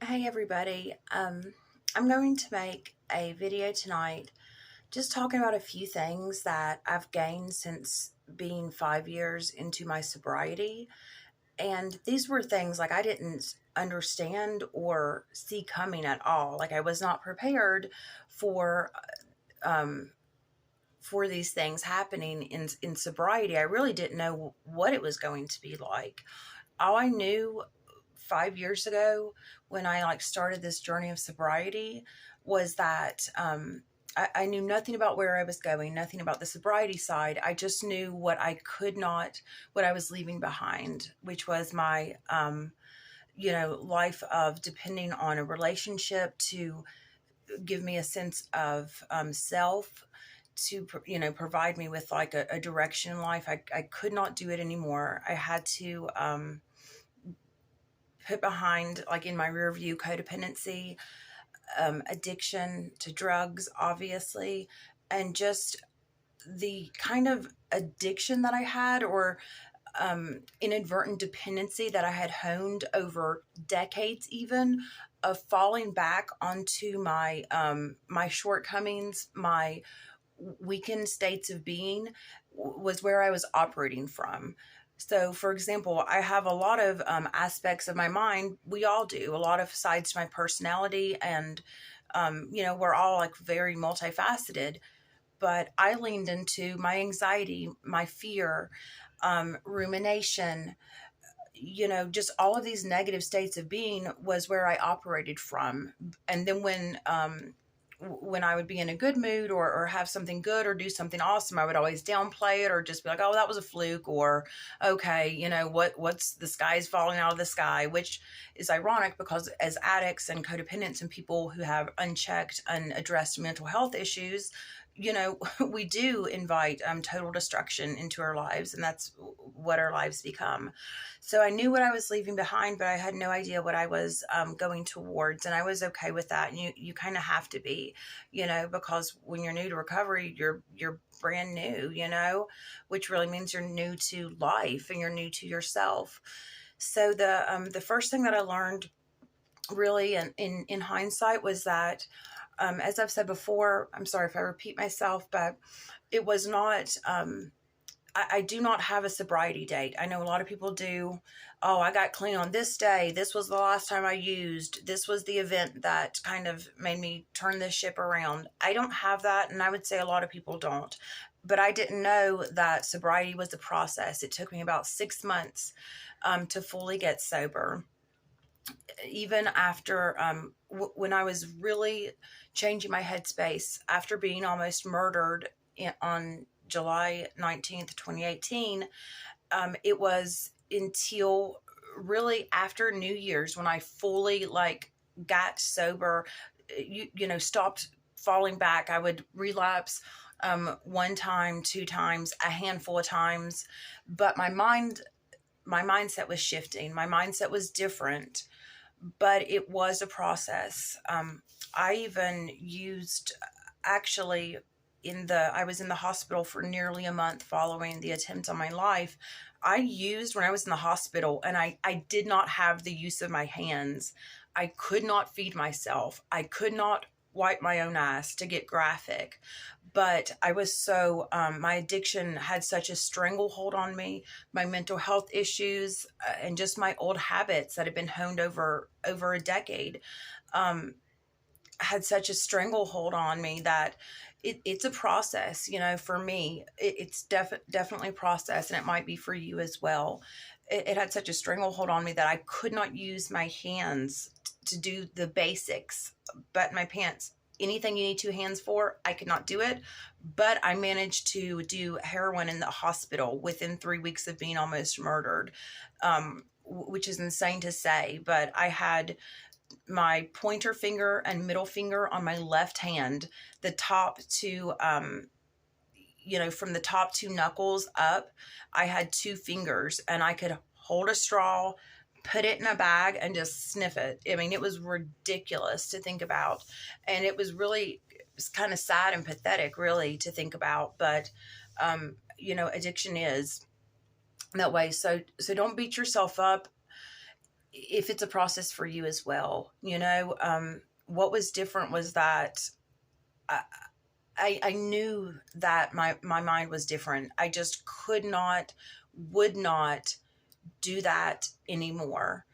Hey everybody, I'm going to make a video tonight just talking about a few things that I've gained since being 5 years into my sobriety. And these were things like I didn't understand or see coming at all. Like I was not prepared for um, for these things happening in sobriety. I really didn't know what it was going to be like. All I knew 5 years ago when I started this journey of sobriety was that I knew nothing about where I was going, nothing about the sobriety side. I just knew what I was leaving behind, which was my life of depending on a relationship to give me a sense of self, to provide me with like a direction in life. I could not do it anymore. I had to put behind, like in my rear view, codependency, addiction to drugs, obviously, and just the kind of addiction that I had, or inadvertent dependency that I had honed over decades, even of falling back onto my shortcomings, my weakened states of being, was where I was operating from. So, for example, I have a lot of aspects of my mind. We all do, a lot of sides to my personality, and we're all like very multifaceted. But I leaned into my anxiety, my fear, rumination, just all of these negative states of being was where I operated from. And then when I would be in a good mood, or have something good or do something awesome, I would always downplay it or just be like, oh, that was a fluke, or okay, what's the sky's falling out of the sky, which is ironic because as addicts and codependents and people who have unchecked, unaddressed mental health issues, we do invite total destruction into our lives, and that's what our lives become. So I knew what I was leaving behind, but I had no idea what I was going towards, and I was okay with that. And you kind of have to be, because when you're new to recovery, you're brand new, which really means you're new to life and you're new to yourself. So the first thing that I learned, really, in hindsight, was that, as I've said before, I'm sorry if I repeat myself, but it was not, I do not have a sobriety date. I know a lot of people do. Oh, I got clean on this day. This was the last time I used. This was the event that kind of made me turn this ship around. I don't have that, and I would say a lot of people don't. But I didn't know that sobriety was a process. It took me about 6 months to fully get sober. Even after, when I was really changing my headspace after being almost murdered on July 19th, 2018, it was until really after New Year's when I fully got sober, stopped falling back. I would relapse one time, two times, a handful of times, but my mindset was shifting. My mindset was different, but it was a process. I even used, actually, I was in the hospital for nearly a month following the attempt on my life. I used when I was in the hospital, and I did not have the use of my hands. I could not feed myself. I could not wipe my own ass, to get graphic. But I was so, my addiction had such a stranglehold on me, my mental health issues, and just my old habits that had been honed over a decade, had such a stranglehold on me that it's a process. For me, it's definitely a process, and it might be for you as well. It had such a stranglehold on me that I could not use my hands to do the basics, but my pants. Anything you need two hands for, I could not do it. But I managed to do heroin in the hospital within 3 weeks of being almost murdered, which is insane to say. But I had my pointer finger and middle finger on my left hand, the top two, from the top two knuckles up, I had two fingers, and I could hold a straw, put it in a bag, and just sniff it. I mean, it was ridiculous to think about. And it was kind of sad and pathetic, really, to think about. But, addiction is that way. So don't beat yourself up. if it's a process for you as well. What was different was that I, I knew that my mind was different. I just could not, would not do that anymore.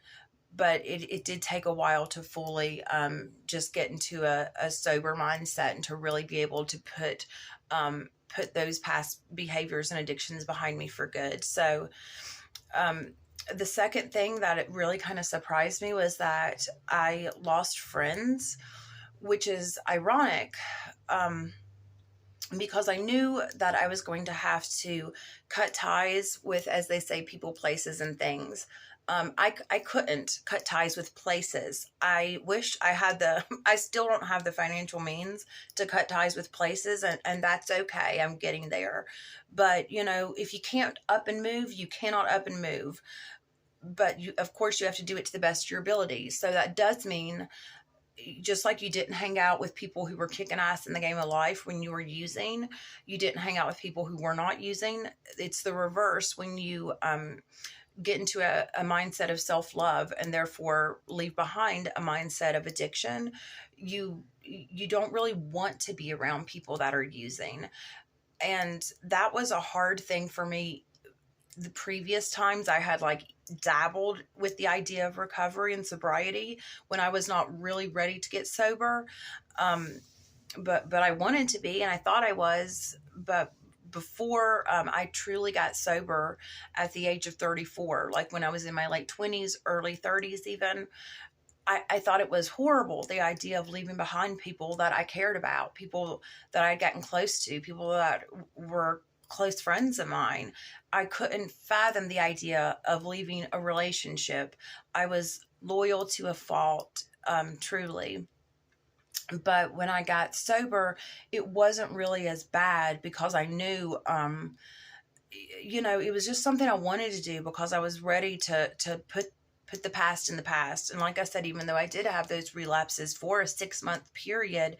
But it did take a while to fully just get into a sober mindset and to really be able to put those past behaviors and addictions behind me for good. So um, the second thing that it really kind of surprised me was that I lost friends, which is ironic. Because I knew that I was going to have to cut ties with, as they say, people, places, and things. I couldn't cut ties with places. I wish I had I still don't have the financial means to cut ties with places, and that's okay. I'm getting there. But, if you can't up and move, you cannot up and move. But of course, you have to do it to the best of your ability. So that does mean, just like you didn't hang out with people who were kicking ass in the game of life when you were using, you didn't hang out with people who were not using. It's the reverse when you get into a mindset of self-love and therefore leave behind a mindset of addiction. You don't really want to be around people that are using. And that was a hard thing for me. The previous times I had like dabbled with the idea of recovery and sobriety when I was not really ready to get sober. Um, but I wanted to be, and I thought I was, but before I truly got sober at the age of 34, like when I was in my late 20s, early 30s even, I thought it was horrible, the idea of leaving behind people that I cared about, people that I'd gotten close to, people that were close friends of mine. I couldn't fathom the idea of leaving a relationship. I was loyal to a fault, truly. But when I got sober, it wasn't really as bad because I knew, it was just something I wanted to do because I was ready to put the past in the past. And like I said, even though I did have those relapses for a 6-month period,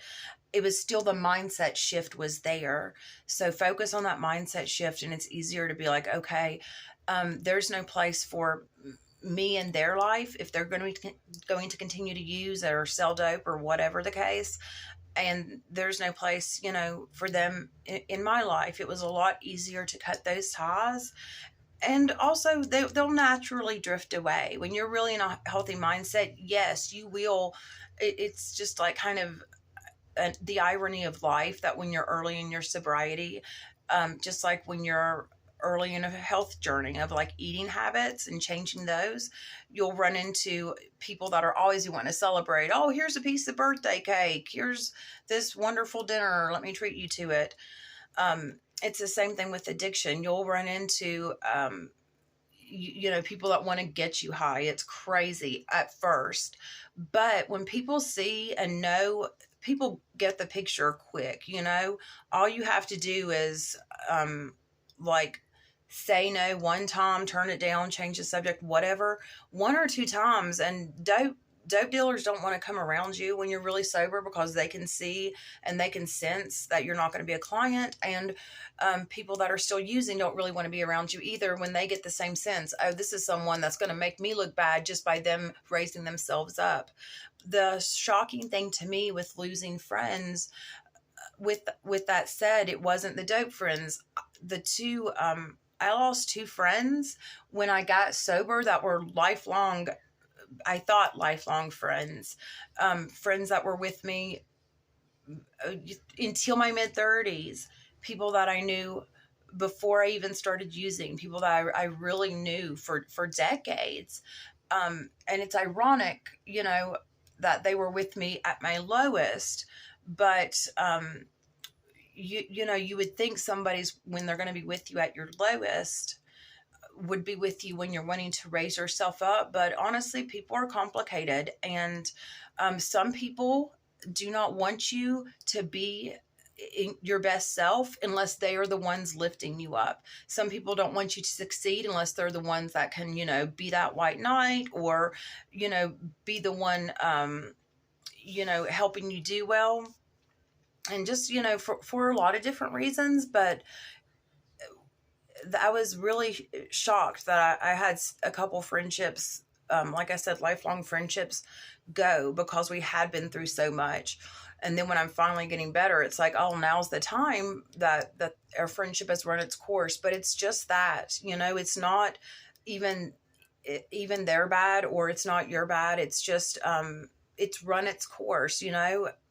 it was still, the mindset shift was there. So focus on that mindset shift, and it's easier to be like, okay, there's no place for me in their life if they're going to continue to use or sell dope or whatever the case. And there's no place, for them in my life. It was a lot easier to cut those ties. And also, they'll naturally drift away. When you're really in a healthy mindset, yes, you will. It's just like kind of the irony of life that when you're early in your sobriety, just like when you're early in a health journey of like eating habits and changing those, you'll run into people that are always wanting to celebrate. Oh, here's a piece of birthday cake. Here's this wonderful dinner. Let me treat you to it. It's the same thing with addiction. You'll run into, people that want to get you high. It's crazy at first. But when people see and know, people get the picture quick. All you have to do is, like, say no one time, turn it down, change the subject, whatever, 1 or 2 times. And dope dealers don't want to come around you when you're really sober because they can see and they can sense that you're not going to be a client. And people that are still using don't really want to be around you either when they get the same sense. Oh, this is someone that's going to make me look bad just by them raising themselves up. The shocking thing to me with losing friends, with that said, it wasn't the dope friends. The two, I lost 2 friends when I got sober that were lifelong, I thought lifelong friends, friends that were with me until my mid-30s, people that I knew before I even started using, people that I really knew for decades. And it's ironic, that they were with me at my lowest, but you would think somebody's, when they're going to be with you at your lowest, would be with you when you're wanting to raise yourself up. But honestly, people are complicated, and some people do not want you to be in your best self unless they are the ones lifting you up. Some people don't want you to succeed unless they're the ones that can, be that white knight, or, be the one, helping you do well. And just, for a lot of different reasons. But I was really shocked that I had a couple friendships like I said, lifelong friendships go, because we had been through so much. And then when I'm finally getting better, it's like, oh, now's the time that our friendship has run its course. But it's just that, it's not even even their bad, or it's not your bad. It's just it's run its course,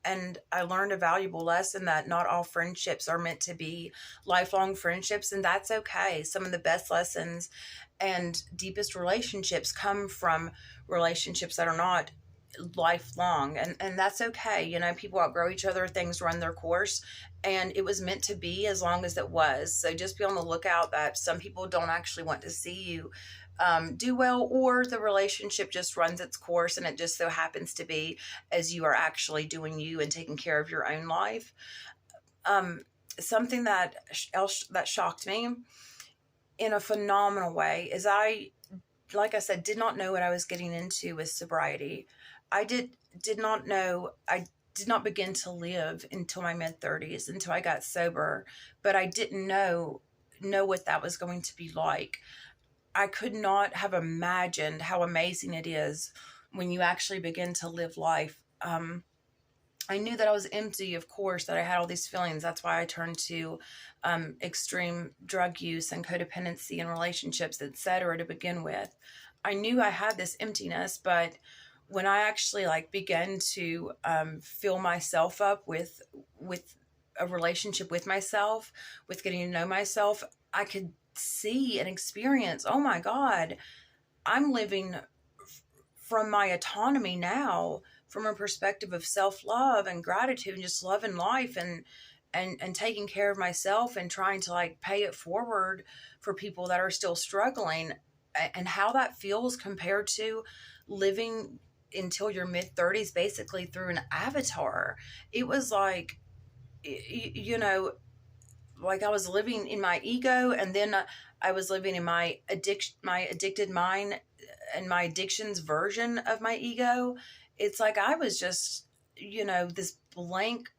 And I learned a valuable lesson that not all friendships are meant to be lifelong friendships, and that's okay. Some of the best lessons and deepest relationships come from relationships that are not lifelong, and that's okay. People outgrow each other, things run their course, and it was meant to be as long as it was. So just be on the lookout that some people don't actually want to see you do well, or the relationship just runs its course and it just so happens to be as you are actually doing you and taking care of your own life. Something that else that shocked me in a phenomenal way is, like I said, did not know what I was getting into with sobriety. I did not know. I did not begin to live until my mid-30s, until I got sober, but I didn't know what that was going to be like. I could not have imagined how amazing it is when you actually begin to live life. I knew that I was empty, of course, that I had all these feelings. That's why I turned to extreme drug use and codependency and relationships, etc. to begin with. I knew I had this emptiness, but when I actually began to fill myself up with a relationship with myself, with getting to know myself, I could see and experience, oh my God, I'm living from my autonomy now, from a perspective of self-love and gratitude and just loving life and taking care of myself and trying to pay it forward for people that are still struggling, and how that feels compared to living until your mid-30s basically through an avatar. It was I was living in my ego, and then I was living in my addicted mind and my addiction's version of my ego. It's like I was just, this blank,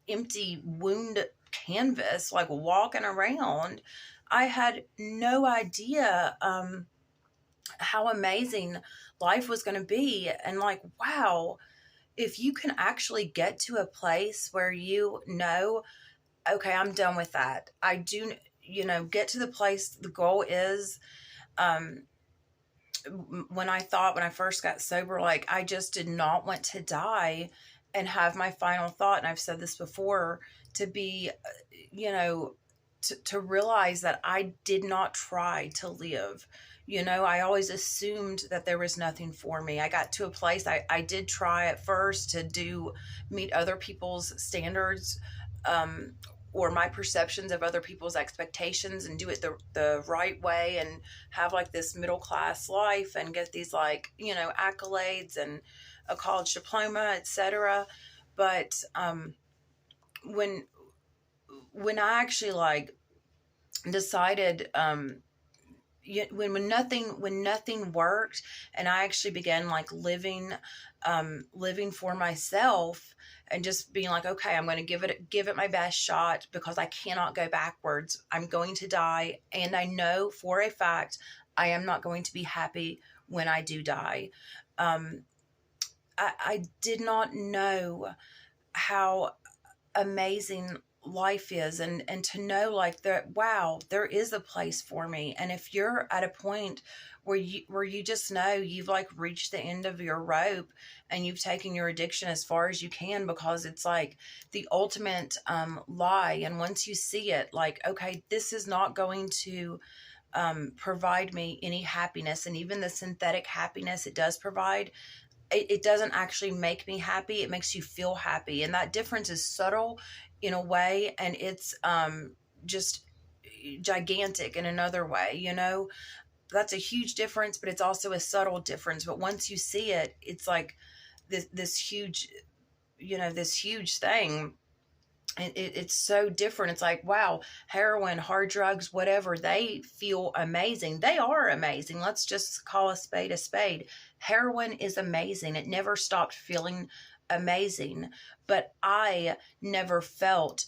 empty wound canvas, walking around. I had no idea how amazing life was going to be. And wow, if you can actually get to a place where okay, I'm done with that. I do, get to the place. The goal is, when I first got sober, I just did not want to die and have my final thought. And I've said this before, to be, to realize that I did not try to live. I always assumed that there was nothing for me. I got to a place, I did try at first to meet other people's standards, or my perceptions of other people's expectations, and do it the right way, and have this middle class life and get these accolades and a college diploma, etc. But when I actually decided, when nothing worked, and I actually began living for myself, and just being okay, I'm going to give it my best shot, because I cannot go backwards. I'm going to die, and I know for a fact I am not going to be happy when I do die. I did not know how amazing life is, and to know wow, there is a place for me. And if you're at a point where you just know you've reached the end of your rope, and you've taken your addiction as far as you can, because it's the ultimate lie, and once you see it, okay, this is not going to provide me any happiness, and even the synthetic happiness it does provide, it doesn't actually make me happy. It makes you feel happy. And that difference is subtle in a way, and it's just gigantic in another way. That's a huge difference, but it's also a subtle difference. But once you see it, it's this huge, this huge thing. It's so different. It's wow, heroin, hard drugs, whatever, they feel amazing. They are amazing. Let's just call a spade a spade. Heroin is amazing. It never stopped feeling amazing. But I never felt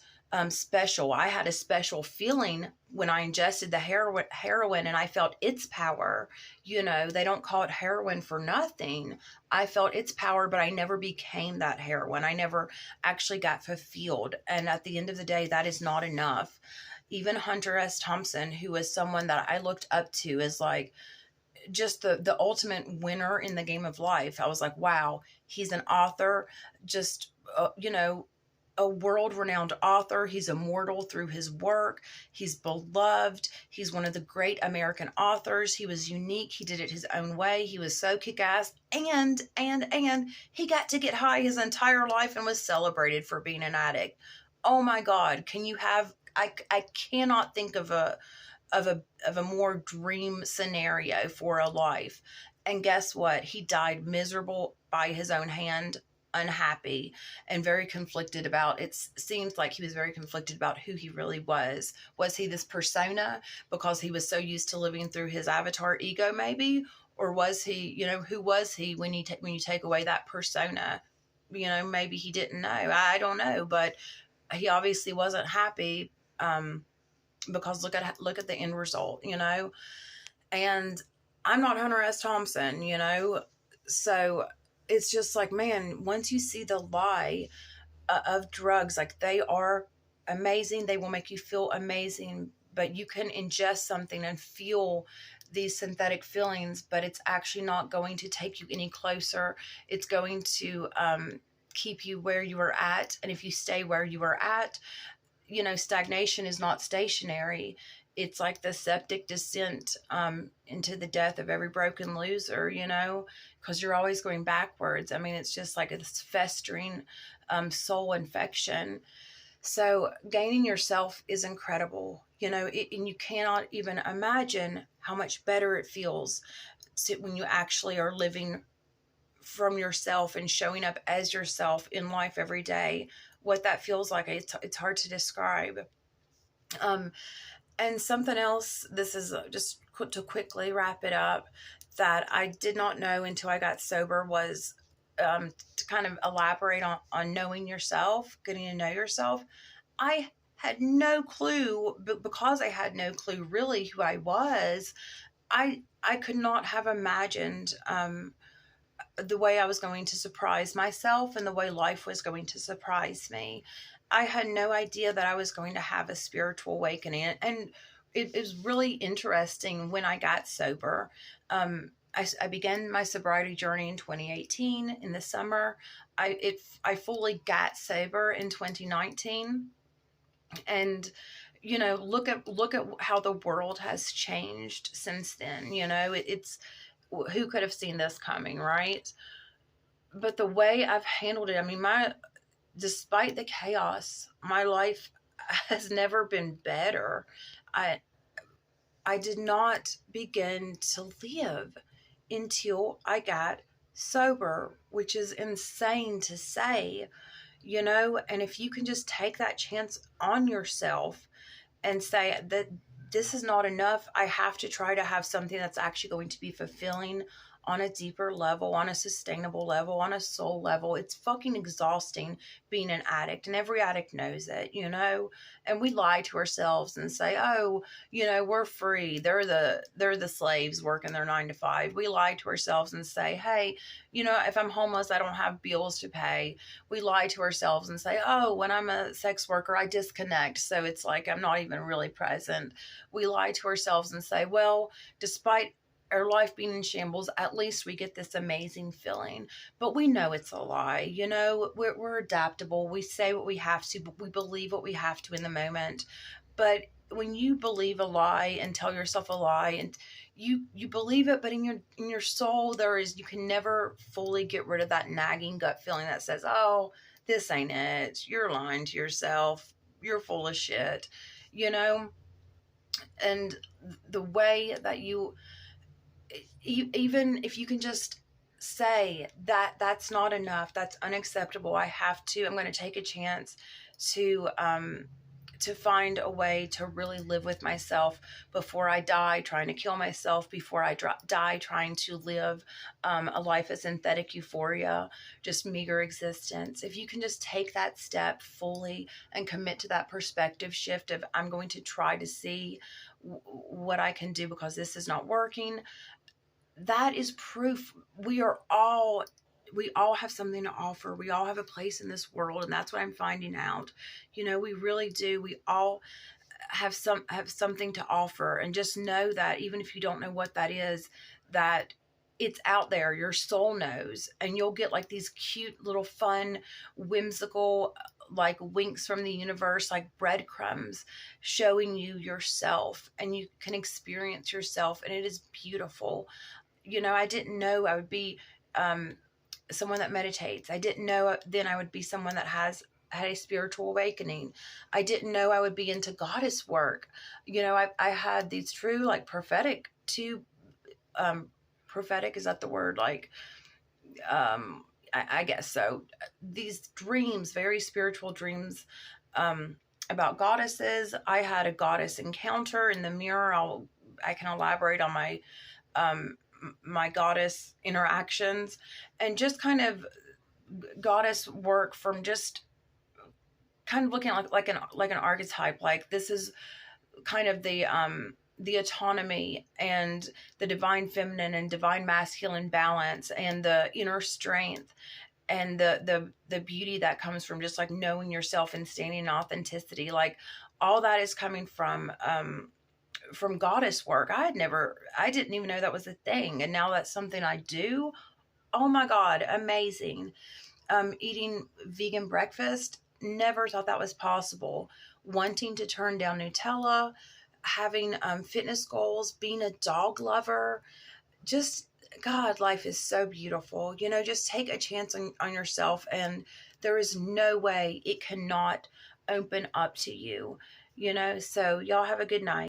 special. I had a special feeling when I ingested the heroin and I felt its power. You know, they don't call it heroin for nothing. I felt its power, but I never became that heroin. I never actually got fulfilled. And at the end of the day, that is not enough. Even Hunter S. Thompson, who was someone that I looked up to as like just the ultimate winner in the game of life. I was like, wow, he's an author, just a world renowned author. He's immortal through his work. He's beloved. He's one of the great American authors. He was unique. He did it his own way. He was so kick ass. And he got to get high his entire life and was celebrated for being an addict. Oh my God. Can you have, I cannot think of a more dream scenario for a life. And guess what? He died miserable by his own hand, unhappy, and very conflicted about it. Seems like he was very conflicted about who he really was. Was he this persona because he was so used to living through his avatar ego, maybe? Or was he, who was he when when you take away that persona? Maybe he didn't know. I don't know, but he obviously wasn't happy. Because look at the end result, and I'm not Hunter S. Thompson, so it's just like, man, once you see the lie of drugs, like they are amazing, they will make you feel amazing, but you can ingest something and feel these synthetic feelings, but it's actually not going to take you any closer. It's going to keep you where you are at, and if you stay where you are at, stagnation is not stationary. It's like the septic descent into the death of every broken loser, because you're always going backwards. I mean, it's just like this festering soul infection. So gaining yourself is incredible, and you cannot even imagine how much better it feels when you actually are living from yourself and showing up as yourself in life every day. What that feels like, it's hard to describe. And something else, this is just to quickly wrap it up, that I did not know until I got sober was to kind of elaborate on knowing yourself, getting to know yourself. I had no clue, but because I had no clue really who I was, I could not have imagined the way I was going to surprise myself and the way life was going to surprise me. I had no idea that I was going to have a spiritual awakening. And it was really interesting when I got sober. I began my sobriety journey in 2018 in the summer. I fully got sober in 2019. And look at how the world has changed since then. It's who could have seen this coming, right? But the way I've handled it, I mean, despite the chaos, my life has never been better. I did not begin to live until I got sober, which is insane to say, and if you can just take that chance on yourself and say that this is not enough, I have to try to have something that's actually going to be fulfilling on a deeper level, on a sustainable level, on a soul level. It's fucking exhausting being an addict, and every addict knows it, and we lie to ourselves and say, oh, we're free. They're the slaves working their 9 to 5. We lie to ourselves and say, hey, if I'm homeless, I don't have bills to pay. We lie to ourselves and say, oh, when I'm a sex worker, I disconnect. So it's like I'm not even really present. We lie to ourselves and say, well, despite our life being in shambles, at least we get this amazing feeling. But we know it's a lie. We're adaptable. We say what we have to, but we believe what we have to in the moment. But when you believe a lie and tell yourself a lie, and you believe it, but in your soul you can never fully get rid of that nagging gut feeling that says, oh, this ain't it. You're lying to yourself. You're full of shit. And the way that even if you can just say that that's not enough, that's unacceptable, I'm going to take a chance to to find a way to really live with myself before I die, trying to kill myself before I die, trying to live a life of synthetic euphoria, just meager existence. If you can just take that step fully and commit to that perspective shift of, I'm going to try to see what I can do because this is not working, that is proof we all have something to offer. We all have a place in this world, and that's what I'm finding out. We really do. We all have something to offer, and just know that even if you don't know what that is, that it's out there. Your soul knows, and you'll get like these cute little fun, whimsical like winks from the universe, like breadcrumbs showing you yourself, and you can experience yourself, and it is beautiful. I didn't know I would be someone that meditates. I didn't know then I would be someone that had a spiritual awakening. I didn't know I would be into goddess work. I had these true like prophetic prophetic, is that the word? Like, I guess so. These dreams, very spiritual dreams, about goddesses. I had a goddess encounter in the mirror. I can elaborate on my goddess interactions, and just kind of goddess work from just kind of looking like an archetype. Like, this is kind of the autonomy and the divine feminine and divine masculine balance and the inner strength and the beauty that comes from just like knowing yourself and standing in authenticity. Like, all that is coming from goddess work. I didn't even know that was a thing, and now that's something I do. Oh my God, amazing. Eating vegan breakfast, never thought that was possible. Wanting to turn down Nutella, having fitness goals, being a dog lover, just, God, life is so beautiful. Just take a chance on yourself, and there is no way it cannot open up to you. So y'all have a good night.